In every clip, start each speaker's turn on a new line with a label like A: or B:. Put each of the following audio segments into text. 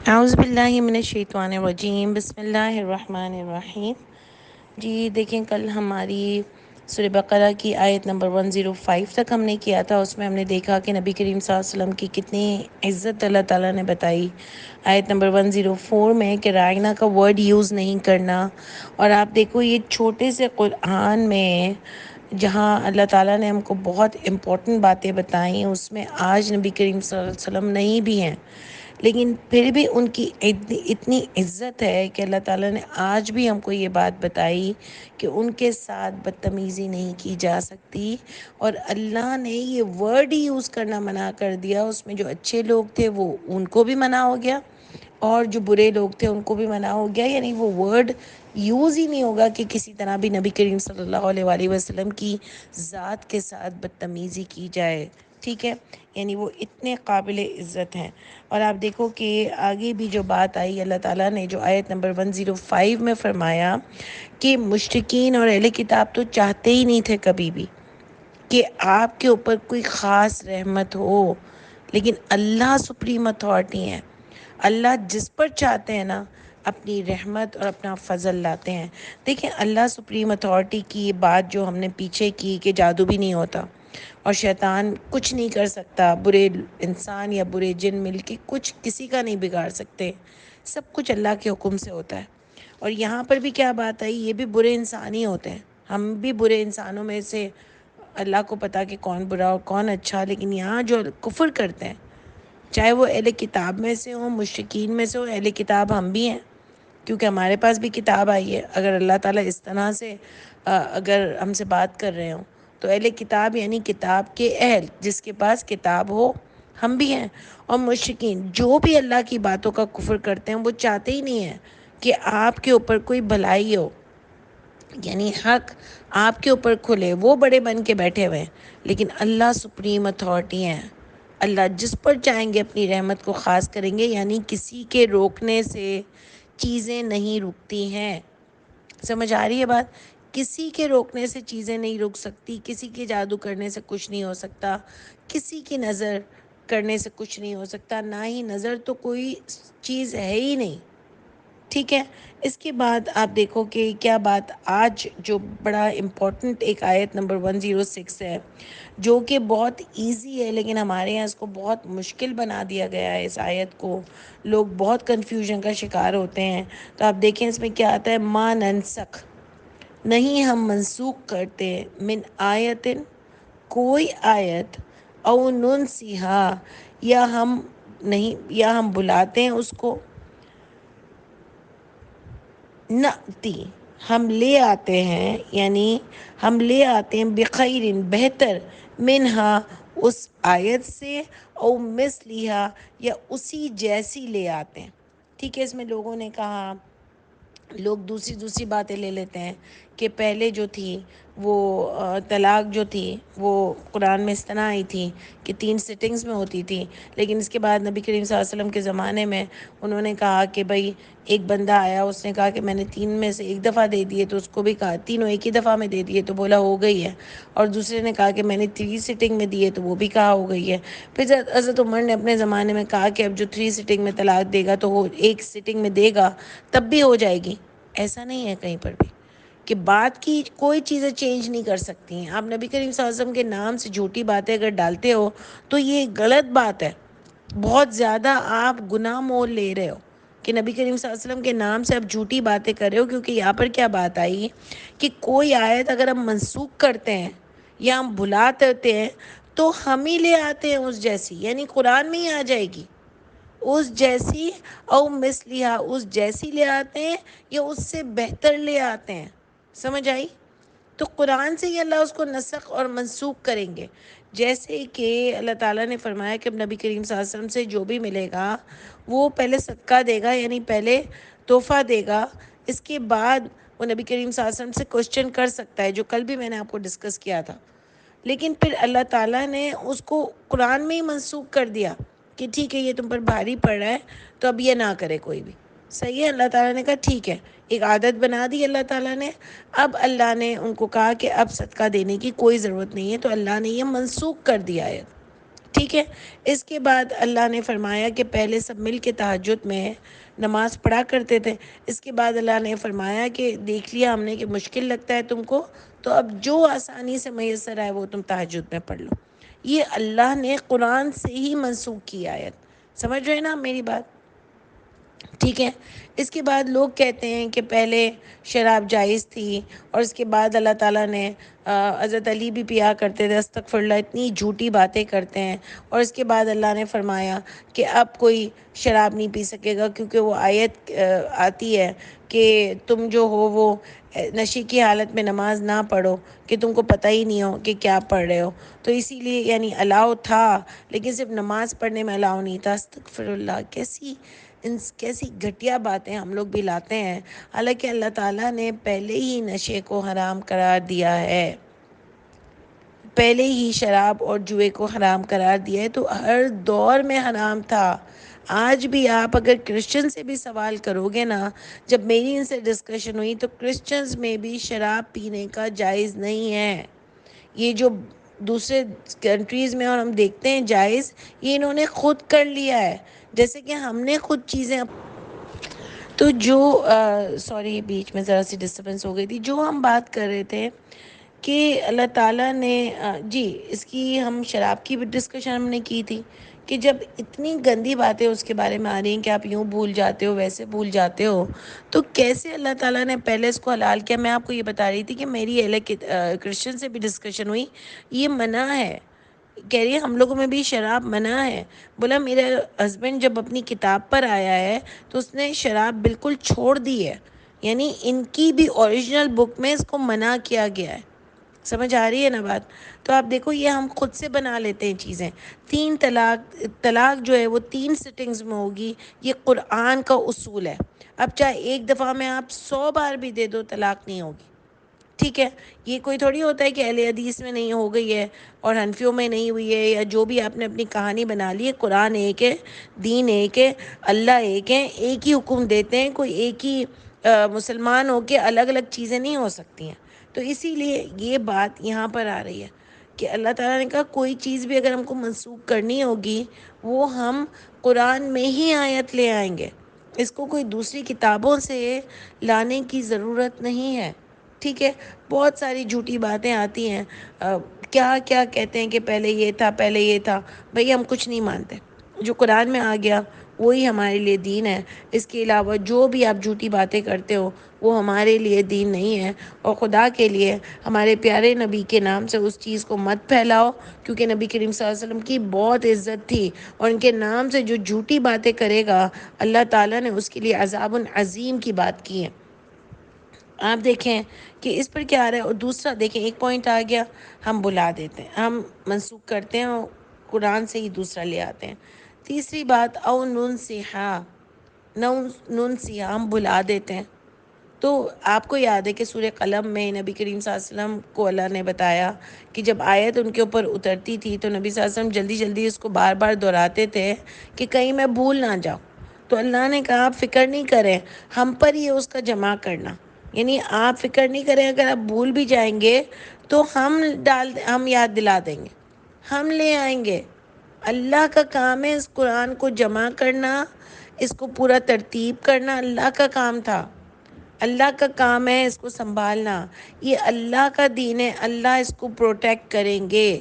A: اعوذ باللہ من الشیطان الرجیم، بسم اللہ الرحمن الرحیم۔ جی دیکھیں، کل ہماری سورہ بقرہ کی آیت نمبر 105 تک ہم نے کیا تھا۔ اس میں ہم نے دیکھا کہ نبی کریم صلی اللہ علیہ وسلم کی کتنی عزت اللہ تعالیٰ نے بتائی۔ آیت نمبر 104 میں کہ رائنا کا ورڈ یوز نہیں کرنا۔ اور آپ دیکھو، یہ چھوٹے سے قرآن میں جہاں اللہ تعالیٰ نے ہم کو بہت امپورٹنٹ باتیں بتائیں، اس میں آج نبی کریم صلی اللہ علیہ وسلم نہیں بھی ہیں، لیکن پھر بھی ان کی اتنی عزت ہے کہ اللہ تعالیٰ نے آج بھی ہم کو یہ بات بتائی کہ ان کے ساتھ بدتمیزی نہیں کی جا سکتی۔ اور اللہ نے یہ ورڈ ہی یوز کرنا منع کر دیا۔ اس میں جو اچھے لوگ تھے وہ ان کو بھی منع ہو گیا، اور جو برے لوگ تھے ان کو بھی منع ہو گیا۔ یعنی وہ ورڈ یوز ہی نہیں ہوگا کہ کسی طرح بھی نبی کریم صلی اللہ علیہ وآلہ وسلم کی ذات کے ساتھ بدتمیزی کی جائے، ٹھیک ہے؟ یعنی وہ اتنے قابل عزت ہیں۔ اور آپ دیکھو کہ آگے بھی جو بات آئی، اللہ تعالیٰ نے جو آیت نمبر 105 میں فرمایا کہ مشرکین اور اہل کتاب تو چاہتے ہی نہیں تھے کبھی بھی کہ آپ کے اوپر کوئی خاص رحمت ہو، لیکن اللہ سپریم اتھارٹی ہے۔ اللہ جس پر چاہتے ہیں نا اپنی رحمت اور اپنا فضل لاتے ہیں۔ دیکھیں، اللہ سپریم اتھارٹی کی بات جو ہم نے پیچھے کی کہ جادو بھی نہیں ہوتا اور شیطان کچھ نہیں کر سکتا، برے انسان یا برے جن مل کے کچھ کسی کا نہیں بگاڑ سکتے، سب کچھ اللہ کے حکم سے ہوتا ہے۔ اور یہاں پر بھی کیا بات آئی، یہ بھی برے انسان ہی ہوتے ہیں، ہم بھی برے انسانوں میں سے، اللہ کو پتا کہ کون برا اور کون اچھا، لیکن یہاں جو کفر کرتے ہیں، چاہے وہ اہل کتاب میں سے ہوں، مشرکین میں سے ہوں، اہل کتاب ہم بھی ہیں، کیونکہ ہمارے پاس بھی کتاب آئی ہے۔ اگر اللہ تعالیٰ اس طرح سے اگر ہم سے بات کر رہے ہوں تو اہل کتاب یعنی کتاب کے اہل، جس کے پاس کتاب ہو، ہم بھی ہیں۔ اور مشرکین جو بھی اللہ کی باتوں کا کفر کرتے ہیں، وہ چاہتے ہی نہیں ہیں کہ آپ کے اوپر کوئی بھلائی ہو، یعنی حق آپ کے اوپر کھلے، وہ بڑے بن کے بیٹھے ہوئے ہیں، لیکن اللہ سپریم اتھارٹی ہیں۔ اللہ جس پر چاہیں گے اپنی رحمت کو خاص کریں گے، یعنی کسی کے روکنے سے چیزیں نہیں رکتی ہیں۔ سمجھ آ رہی ہے بات؟ کسی کے روکنے سے چیزیں نہیں رک سکتی، کسی کے جادو کرنے سے کچھ نہیں ہو سکتا، کسی کی نظر کرنے سے کچھ نہیں ہو سکتا، نہ ہی نظر تو کوئی چیز ہے ہی نہیں، ٹھیک ہے؟ اس کے بعد آپ دیکھو کہ کیا بات آج جو بڑا امپورٹنٹ ایک آیت نمبر 106 ہے، جو کہ بہت ایزی ہے، لیکن ہمارے یہاں اس کو بہت مشکل بنا دیا گیا ہے۔ اس آیت کو لوگ بہت کنفیوژن کا شکار ہوتے ہیں۔ تو آپ دیکھیں اس میں کیا آتا ہے، ما ننسخ، نہیں ہم منسوخ کرتے، من آیتن، کوئی آیت، او ننسیہا، یا ہم نہیں، یا ہم بلاتے ہیں اس کو، نأتی، ہم لے آتے ہیں، یعنی ہم لے آتے ہیں، بخیر، بہتر، منہا، اس آیت سے، او مثلیہا، یا اسی جیسی لے آتے ہیں، ٹھیک ہے؟ اس میں لوگوں نے کہا، لوگ دوسری باتیں لے لیتے ہیں کہ پہلے جو تھی وہ طلاق جو تھی وہ قرآن میں اس طرح آئی تھی کہ 3 سٹنگز میں ہوتی تھی، لیکن اس کے بعد نبی کریم صلی اللہ علیہ وسلم کے زمانے میں انہوں نے کہا کہ بھائی ایک بندہ آیا، اس نے کہا کہ میں نے 3 میں سے ایک دفعہ دے دیے، تو اس کو بھی کہا تینوں ایک ہی دفعہ میں دے دیے، تو بولا ہو گئی ہے۔ اور دوسرے نے کہا کہ میں نے 3 سٹنگ میں دیے، تو وہ بھی کہا ہو گئی ہے۔ پھر حضرت عمر نے اپنے زمانے میں کہا کہ اب جو 3 سٹنگ میں طلاق دے گا تو وہ 1 سٹنگ میں دے گا تب بھی ہو جائے گی۔ ایسا نہیں ہے کہیں پر بھی کہ بات کی کوئی چیزیں چینج نہیں کر سکتی ہیں۔ آپ نبی کریم صلی اللہ علیہ وسلم کے نام سے جھوٹی باتیں اگر ڈالتے ہو تو یہ غلط بات ہے، بہت زیادہ آپ گناہ مول لے رہے ہو کہ نبی کریم صلی اللہ علیہ وسلم کے نام سے آپ جھوٹی باتیں کر رہے ہو۔ کیونکہ یہاں پر کیا بات آئی کہ کوئی آیت اگر ہم منسوخ کرتے ہیں یا ہم بھلا دیتے ہیں تو ہم ہی لے آتے ہیں اس جیسی، یعنی قرآن میں ہی آ جائے گی اس جیسی، او مثلیہا، اس جیسی لے آتے ہیں یا اس سے بہتر لے آتے ہیں۔ سمجھ آئی؟ تو قرآن سے ہی اللہ اس کو نسخ اور منسوخ کریں گے۔ جیسے کہ اللہ تعالیٰ نے فرمایا کہ نبی کریم صلی اللہ علیہ وسلم سے جو بھی ملے گا وہ پہلے صدقہ دے گا، یعنی پہلے تحفہ دے گا، اس کے بعد وہ نبی کریم صلی اللہ علیہ وسلم سے کوشچن کر سکتا ہے، جو کل بھی میں نے آپ کو ڈسکس کیا تھا۔ لیکن پھر اللہ تعالیٰ نے اس کو قرآن میں ہی منسوخ کر دیا کہ ٹھیک ہے یہ تم پر بھاری پڑ رہا ہے تو اب یہ نہ کرے کوئی بھی، صحیح ہے؟ اللہ تعالیٰ نے کہا ٹھیک ہے، ایک عادت بنا دی اللہ تعالیٰ نے۔ اب اللہ نے ان کو کہا کہ اب صدقہ دینے کی کوئی ضرورت نہیں ہے، تو اللہ نے یہ منسوخ کر دیا ہے، ٹھیک ہے. اس کے بعد اللہ نے فرمایا کہ پہلے سب مل کے تہجد میں نماز پڑھا کرتے تھے. اس کے بعد اللہ نے فرمایا کہ دیکھ لیا ہم نے کہ مشکل لگتا ہے تم کو، تو اب جو آسانی سے میسر آئے وہ تم تہجد میں پڑھ لو. یہ اللہ نے قرآن سے ہی منسوخ کی آیت. سمجھ رہے ہیں نا میری بات؟ ٹھیک ہے. اس کے بعد لوگ کہتے ہیں کہ پہلے شراب جائز تھی، اور اس کے بعد اللہ تعالیٰ نے حضرت علی بھی پیا کرتے تھے. استغفر اللہ، اتنی جھوٹی باتیں کرتے ہیں. اور اس کے بعد اللہ نے فرمایا کہ اب کوئی شراب نہیں پی سکے گا، کیونکہ وہ آیت آتی ہے کہ تم جو ہو وہ نشے کی حالت میں نماز نہ پڑھو کہ تم کو پتہ ہی نہیں ہو کہ کیا پڑھ رہے ہو. تو اسی لیے یعنی الاؤ تھا، لیکن صرف نماز پڑھنے میں الاؤ نہیں تھا. استغفر اللہ، کیسی گھٹیا باتیں ہم لوگ بھی لاتے ہیں. حالانکہ اللہ تعالیٰ نے پہلے ہی نشے کو حرام قرار دیا ہے، پہلے ہی شراب اور جوئے کو حرام قرار دیا ہے، تو ہر دور میں حرام تھا. آج بھی آپ اگر کرسچن سے بھی سوال کرو گے نا، جب میری ان سے ڈسکشن ہوئی تو کرسچنز میں بھی شراب پینے کا جائز نہیں ہے. یہ جو دوسرے کنٹریز میں اور ہم دیکھتے ہیں جائز، یہ انہوں نے خود کر لیا ہے. جیسے کہ ہم نے خود چیزیں، تو جو سوری بیچ میں ذرا سی ڈسٹربنس ہو گئی تھی. جو ہم بات کر رہے تھے کہ اللہ تعالیٰ نے جی اس کی ہم شراب کی بھی ڈسکشن ہم نے کی تھی کہ جب اتنی گندی باتیں اس کے بارے میں آ رہی ہیں کہ آپ یوں بھول جاتے ہو ویسے بھول جاتے ہو، تو کیسے اللہ تعالیٰ نے پہلے اس کو حلال کیا. میں آپ کو یہ بتا رہی تھی کہ میری کرسچن سے بھی ڈسکشن ہوئی، یہ منع ہے. کہہ رہی ہے ہم لوگوں میں بھی شراب منع ہے. بولا میرا ہسبینڈ جب اپنی کتاب پر آیا ہے تو اس نے شراب بالکل چھوڑ دی ہے، یعنی ان کی بھی اوریجنل بک میں اس کو منع کیا گیا ہے. سمجھ آ رہی ہے نا بات؟ تو آپ دیکھو یہ ہم خود سے بنا لیتے ہیں چیزیں. 3 طلاق جو ہے وہ 3 سٹنگز میں ہوگی، یہ قرآن کا اصول ہے. اب چاہے ایک دفعہ میں آپ 100 بار بھی دے دو، طلاق نہیں ہوگی. ٹھیک ہے. یہ کوئی تھوڑی ہوتا ہے کہ اہل حدیث میں نہیں ہو گئی ہے اور حنفیوں میں نہیں ہوئی ہے، یا جو بھی آپ نے اپنی کہانی بنا لی ہے. قرآن ایک ہے، دین ایک ہے، اللہ ایک ہے، ایک ہی حکم دیتے ہیں. کوئی ایک ہی مسلمان ہو کے الگ الگ چیزیں نہیں ہو سکتی ہیں. تو اسی لیے یہ بات یہاں پر آ رہی ہے کہ اللہ تعالیٰ نے کہا کوئی چیز بھی اگر ہم کو منسوخ کرنی ہوگی وہ ہم قرآن میں ہی آیت لے آئیں گے. اس کو کوئی دوسری کتابوں سے لانے کی ضرورت نہیں ہے. ٹھیک ہے. بہت ساری جھوٹی باتیں آتی ہیں، کیا کیا کہتے ہیں کہ پہلے یہ تھا، پہلے یہ تھا. بھئی ہم کچھ نہیں مانتے، جو قرآن میں آ گیا وہی ہمارے لیے دین ہے. اس کے علاوہ جو بھی آپ جھوٹی باتیں کرتے ہو وہ ہمارے لیے دین نہیں ہے. اور خدا کے لیے ہمارے پیارے نبی کے نام سے اس چیز کو مت پھیلاؤ، کیونکہ نبی کریم صلی اللہ علیہ وسلم کی بہت عزت تھی، اور ان کے نام سے جو جھوٹی باتیں کرے گا اللہ تعالیٰ نے اس کے لیے عذاب عظیم کی بات کی ہے. آپ دیکھیں کہ اس پر کیا آ رہا ہے. اور دوسرا دیکھیں، ایک پوائنٹ آ گیا، ہم بلا دیتے ہیں، ہم منسوخ کرتے ہیں اور قرآن سے ہی دوسرا لے آتے ہیں. تیسری بات، او نون سیاہ، ہم بلا دیتے ہیں. تو آپ کو یاد ہے کہ سورہ قلم میں نبی کریم صلی اللہ علیہ وسلم کو اللہ نے بتایا کہ جب آیت ان کے اوپر اترتی تھی تو نبی صلی اللہ علیہ وسلم جلدی جلدی اس کو بار بار دہراتے تھے کہ کہیں میں بھول نہ جاؤں. تو اللہ نے کہا آپ فکر نہیں کریں، ہم پر ہی اس کا جمع کرنا. یعنی آپ فکر نہیں کریں، اگر آپ بھول بھی جائیں گے تو ہم یاد دلا دیں گے، ہم لے آئیں گے. اللہ کا کام ہے اس قرآن کو جمع کرنا، اس کو پورا ترتیب کرنا. اللہ کا کام تھا، اللہ کا کام ہے اس کو سنبھالنا. یہ اللہ کا دین ہے، اللہ اس کو پروٹیکٹ کریں گے.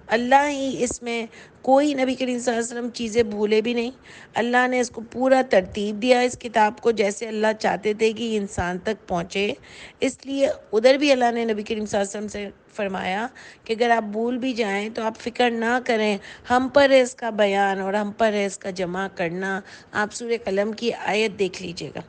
A: اللہ ہی اس میں، کوئی نبی کریم صلی اللہ علیہ وسلم چیزیں بھولے بھی نہیں. اللہ نے اس کو پورا ترتیب دیا اس کتاب کو، جیسے اللہ چاہتے تھے کہ یہ انسان تک پہنچے. اس لیے ادھر بھی اللہ نے نبی کریم صلی اللہ علیہ وسلم سے فرمایا کہ اگر آپ بھول بھی جائیں تو آپ فکر نہ کریں، ہم پر ہے اس کا بیان اور ہم پر ہے اس کا جمع کرنا. آپ سورہ قلم کی آیت دیکھ لیجئے گا.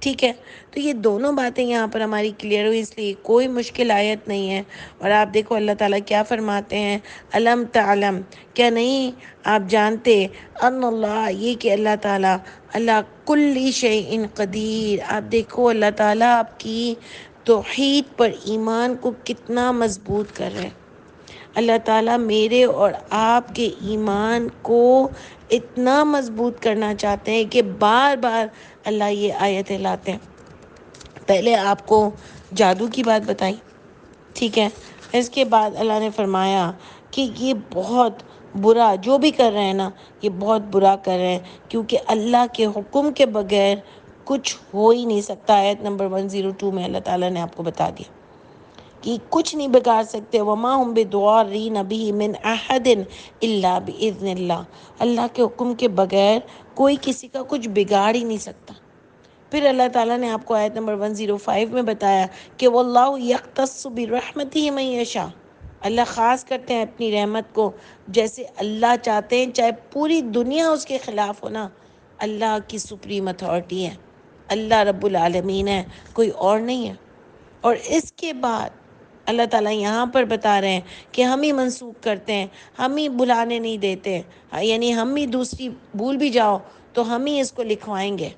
A: ٹھیک ہے. تو یہ دونوں باتیں یہاں پر ہماری کلیئر ہوئی، اس لیے کوئی مشکل آیت نہیں ہے. اور آپ دیکھو اللہ تعالیٰ کیا فرماتے ہیں، الم تعلم، کیا نہیں آپ جانتے، ان اللہ، یہ کہ اللہ تعالیٰ، اللہ کل شیء قدیر. آپ دیکھو اللہ تعالیٰ آپ کی توحید پر ایمان کو کتنا مضبوط کر رہے ہیں. اللہ تعالیٰ میرے اور آپ کے ایمان کو اتنا مضبوط کرنا چاہتے ہیں کہ بار بار اللہ یہ آیتیں لاتے ہیں. پہلے آپ کو جادو کی بات بتائی، ٹھیک ہے. اس کے بعد اللہ نے فرمایا کہ یہ بہت برا جو بھی کر رہے ہیں نا، یہ بہت برا کر رہے ہیں، کیونکہ اللہ کے حکم کے بغیر کچھ ہو ہی نہیں سکتا۔ آیت نمبر 102 میں اللہ تعالیٰ نے آپ کو بتا دیا کہ کچھ نہیں بگاڑ سکتے۔ وما ہم بضارین بہ من احد الا باذن اللہ، اللہ کے حکم کے بغیر کوئی کسی کا کچھ بگاڑ ہی نہیں سکتا۔ پھر اللہ تعالیٰ نے آپ کو آیت نمبر 105 میں بتایا کہ واللہ یختص برحمتہ من یشاء، اللہ خاص کرتے ہیں اپنی رحمت کو جیسے اللہ چاہتے ہیں، چاہے پوری دنیا اس کے خلاف ہو نا، اللہ کی سپریم اتھارٹی ہے، اللہ رب العالمین ہے، کوئی اور نہیں ہے۔ اور اس کے بعد اللہ تعالیٰ یہاں پر بتا رہے ہیں کہ ہم ہی منسوخ کرتے ہیں، ہم ہی بلانے نہیں دیتے، یعنی ہم ہی دوسری بھول بھی جاؤ تو ہم ہی اس کو لکھوائیں گے۔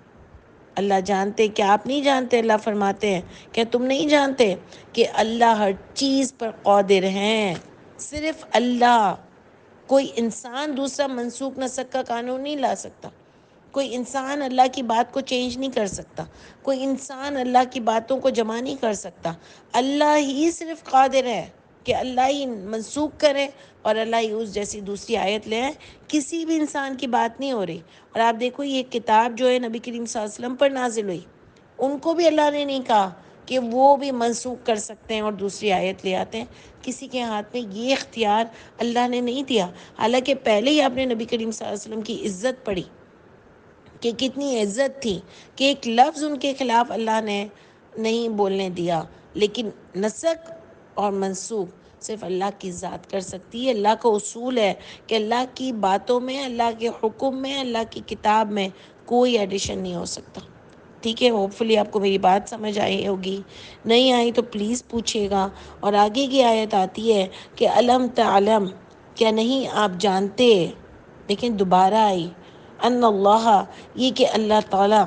A: اللہ جانتے، کیا آپ نہیں جانتے؟ اللہ فرماتے ہیں کیا تم نہیں جانتے کہ اللہ ہر چیز پر قادر ہیں؟ صرف اللہ، کوئی انسان دوسرا منسوخ نسخ کا قانون نہیں لا سکتا، کوئی انسان اللہ کی بات کو چینج نہیں کر سکتا، کوئی انسان اللہ کی باتوں کو جمع نہیں کر سکتا۔ اللہ ہی صرف قادر ہے کہ اللہ ہی منسوخ کرے اور اللہ ہی اس جیسی دوسری آیت لے آئے۔ کسی بھی انسان کی بات نہیں ہو رہی۔ اور آپ دیکھو یہ کتاب جو ہے نبی کریم صلی اللہ علیہ وسلم پر نازل ہوئی، ان کو بھی اللہ نے نہیں کہا کہ وہ بھی منسوخ کر سکتے ہیں اور دوسری آیت لے آتے ہیں۔ کسی کے ہاتھ میں یہ اختیار اللہ نے نہیں دیا۔ حالانکہ پہلے ہی آپ نے نبی کریم صلی اللہ علیہ وسلم کی عزت پڑھی کہ کتنی عزت تھی کہ ایک لفظ ان کے خلاف اللہ نے نہیں بولنے دیا، لیکن نسخ اور منسوخ صرف اللہ کی ذات کر سکتی ہے۔ اللہ کا اصول ہے کہ اللہ کی باتوں میں، اللہ کے حکم میں، اللہ کی کتاب میں کوئی ایڈیشن نہیں ہو سکتا۔ ٹھیک ہے، ہوپ فلی آپ کو میری بات سمجھ آئی ہوگی، نہیں آئی تو پلیز پوچھیے گا۔ اور آگے کی آیت آتی ہے کہ علم تعلم، کیا نہیں آپ جانتے، لیکن دوبارہ آئی، ان اللہ، یہ کہ اللہ تعالیٰ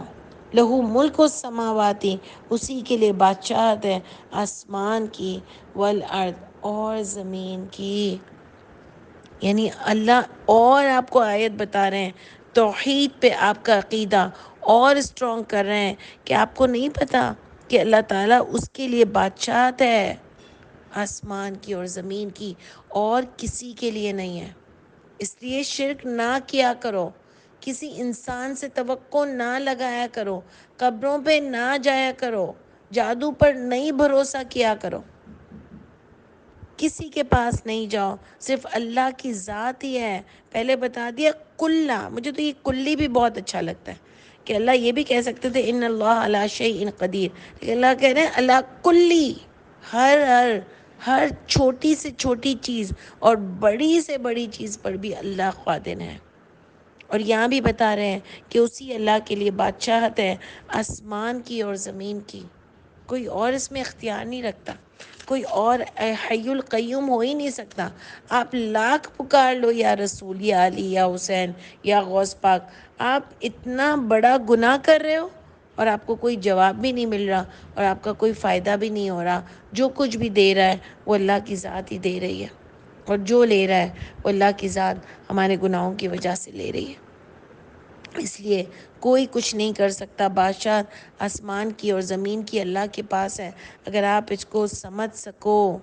A: لہو ملک السماواتی، اسی کے لیے بادشاہت ہے آسمان کی، والارض، اور زمین کی۔ یعنی اللہ اور آپ کو آیت بتا رہے ہیں، توحید پہ آپ کا عقیدہ اور اسٹرانگ کر رہے ہیں کہ آپ کو نہیں پتا کہ اللہ تعالیٰ اس کے لیے بادشاہت ہے آسمان کی اور زمین کی، اور کسی کے لیے نہیں ہے۔ اس لیے شرک نہ کیا کرو، کسی انسان سے توقع نہ لگایا کرو، قبروں پہ نہ جایا کرو، جادو پر نہیں بھروسہ کیا کرو، کسی کے پاس نہیں جاؤ، صرف اللہ کی ذات ہی ہے۔ پہلے بتا دیا کلّا، مجھے تو یہ کلی بھی بہت اچھا لگتا ہے کہ اللہ یہ بھی کہہ سکتے تھے ان اللہ علی شیء قدیر، لیکن اللہ کہہ رہے ہیں اللہ کلی، ہر چھوٹی سے چھوٹی چیز اور بڑی سے بڑی چیز پر بھی اللہ قادر ہے۔ اور یہاں بھی بتا رہے ہیں کہ اسی اللہ کے لیے بادشاہت ہے آسمان کی اور زمین کی، کوئی اور اس میں اختیار نہیں رکھتا، کوئی اور حی القیوم ہو ہی نہیں سکتا۔ آپ لاکھ پکار لو یا رسول، یا علی، یا حسین، یا غوث پاک، آپ اتنا بڑا گناہ کر رہے ہو اور آپ کو کوئی جواب بھی نہیں مل رہا اور آپ کا کوئی فائدہ بھی نہیں ہو رہا۔ جو کچھ بھی دے رہا ہے وہ اللہ کی ذات ہی دے رہی ہے، اور جو لے رہا ہے وہ اللہ کی ذات ہمارے گناہوں کی وجہ سے لے رہی ہے۔ اس لیے کوئی کچھ نہیں کر سکتا۔ بادشاہ آسمان کی اور زمین کی اللہ کے پاس ہے، اگر آپ اس کو سمجھ سکو۔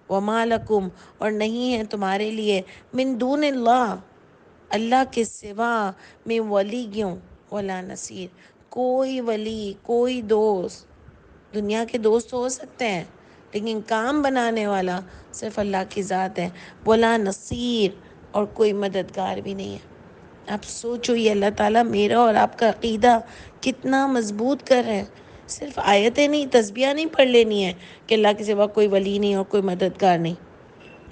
A: وما لکم، اور نہیں ہے تمہارے لیے، من دون اللہ، اللہ کے سوا، من ولی ولا نصیر، کوئی ولی، کوئی دوست۔ دنیا کے دوست ہو سکتے ہیں لیکن کام بنانے والا صرف اللہ کی ذات ہے، ولا نصیر، اور کوئی مددگار بھی نہیں ہے۔ آپ سوچو یہ اللہ تعالیٰ میرا اور آپ کا عقیدہ کتنا مضبوط کر رہے ہیں۔ صرف آیتیں نہیں، تسبیحہ نہیں پڑھ لینی ہے کہ اللہ کے سوا کوئی ولی نہیں اور کوئی مددگار نہیں،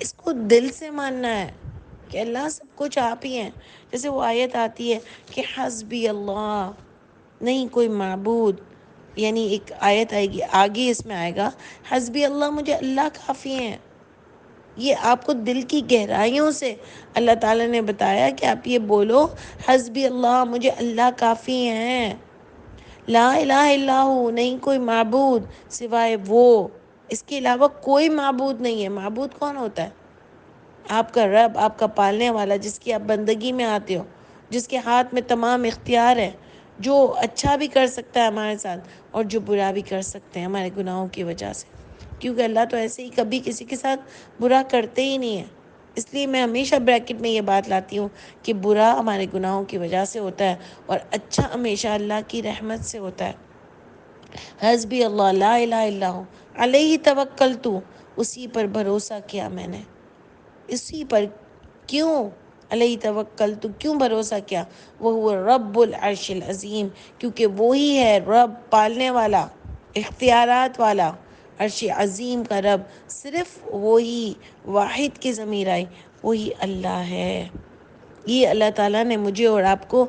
A: اس کو دل سے ماننا ہے کہ اللہ سب کچھ آپ ہی ہیں۔ جیسے وہ آیت آتی ہے کہ حسبی اللہ، نہیں کوئی معبود، یعنی ایک آیت آئے گی آگے، اس میں آئے گا حسبی اللہ، مجھے اللہ کافی ہیں۔ یہ آپ کو دل کی گہرائیوں سے اللہ تعالیٰ نے بتایا کہ آپ یہ بولو حسبی اللہ، مجھے اللہ کافی ہیں، لا الہ الا ہو، نہیں کوئی معبود سوائے وہ، اس کے علاوہ کوئی معبود نہیں ہے۔ معبود کون ہوتا ہے؟ آپ کا رب، آپ کا پالنے والا، جس کی آپ بندگی میں آتے ہو، جس کے ہاتھ میں تمام اختیار ہے، جو اچھا بھی کر سکتا ہے ہمارے ساتھ اور جو برا بھی کر سکتے ہیں ہمارے گناہوں کی وجہ سے، کیونکہ اللہ تو ایسے ہی کبھی کسی کے ساتھ برا کرتے ہی نہیں ہے۔ اس لیے میں ہمیشہ بریکٹ میں یہ بات لاتی ہوں کہ برا ہمارے گناہوں کی وجہ سے ہوتا ہے اور اچھا ہمیشہ اللہ کی رحمت سے ہوتا ہے۔ حسبی اللہ لا الہ الا ہو علیہ توکلت، اسی پر بھروسہ کیا میں نے، اسی پر۔ کیوں علیہ توکلت، کیوں بھروسہ کیا؟ وہ رب العرش العظیم، کیونکہ وہی ہے رب پالنے والا، اختیارات والا، عرش عظیم کا رب، صرف وہی واحد کی ضمیر آئی، وہی اللہ ہے۔ یہ اللہ تعالیٰ نے مجھے اور آپ کو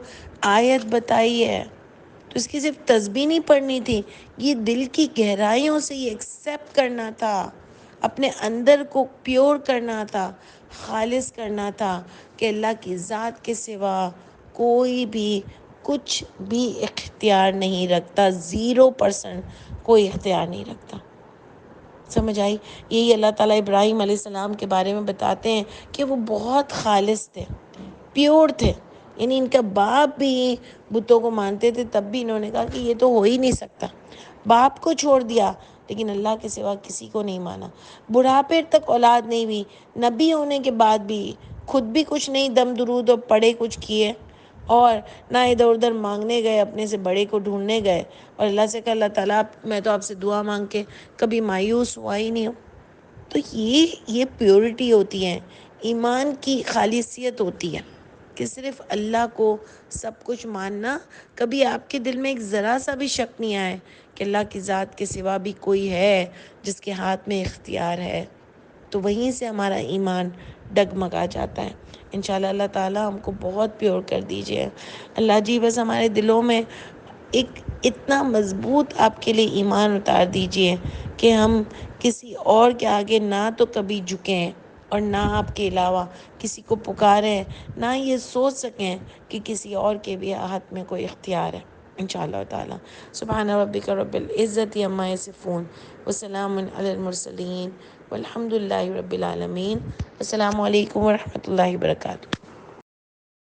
A: آیت بتائی ہے، تو اس کی صرف تسبیح نہیں پڑھنی تھی، یہ دل کی گہرائیوں سے یہ ایکسیپٹ کرنا تھا، اپنے اندر کو پیور کرنا تھا، خالص کرنا تھا کہ اللہ کی ذات کے سوا کوئی بھی کچھ بھی اختیار نہیں رکھتا، 0% کوئی اختیار نہیں رکھتا۔ سمجھ آئی؟ یہی اللہ تعالیٰ ابراہیم علیہ السلام کے بارے میں بتاتے ہیں کہ وہ بہت خالص تھے، پیور تھے، یعنی ان کا باپ بھی بتوں کو مانتے تھے، تب بھی انہوں نے کہا کہ یہ تو ہو ہی نہیں سکتا، باپ کو چھوڑ دیا لیکن اللہ کے سوا کسی کو نہیں مانا، بڑھاپے تک اولاد نہیں ہوئی، نبی ہونے کے بعد بھی خود بھی کچھ نہیں دم درود اور پڑھے کچھ کیے، اور نہ ادھر ادھر مانگنے گئے، اپنے سے بڑے کو ڈھونڈنے گئے، اور اللہ سے کہا اللہ تعالیٰ میں تو آپ سے دعا مانگ کے کبھی مایوس ہوا ہی نہیں ہوں۔ تو یہ پیورٹی ہوتی ہے، ایمان کی خالصیت ہوتی ہے کہ صرف اللہ کو سب کچھ ماننا، کبھی آپ کے دل میں ایک ذرا سا بھی شک نہیں آئے کہ اللہ کی ذات کے سوا بھی کوئی ہے جس کے ہاتھ میں اختیار ہے، تو وہیں سے ہمارا ایمان ڈگمگا جاتا ہے۔ انشاءاللہ اللہ تعالیٰ ہم کو بہت پیور کر دیجئے۔ اللہ جی بس ہمارے دلوں میں ایک اتنا مضبوط آپ کے لیے ایمان اتار دیجئے کہ ہم کسی اور کے آگے نہ تو کبھی جھکیں اور نہ آپ کے علاوہ کسی کو پکاریں، نہ یہ سوچ سکیں کہ کسی اور کے بھی ہاتھ میں کوئی اختیار ہے۔ انشاءاللہ تعالیٰ سبحان ربک رب العزت عما یصفون وسلام علی المرسلین والحمد للہ رب العالمین۔ السلام علیکم ورحمۃ اللہ وبرکاتہ۔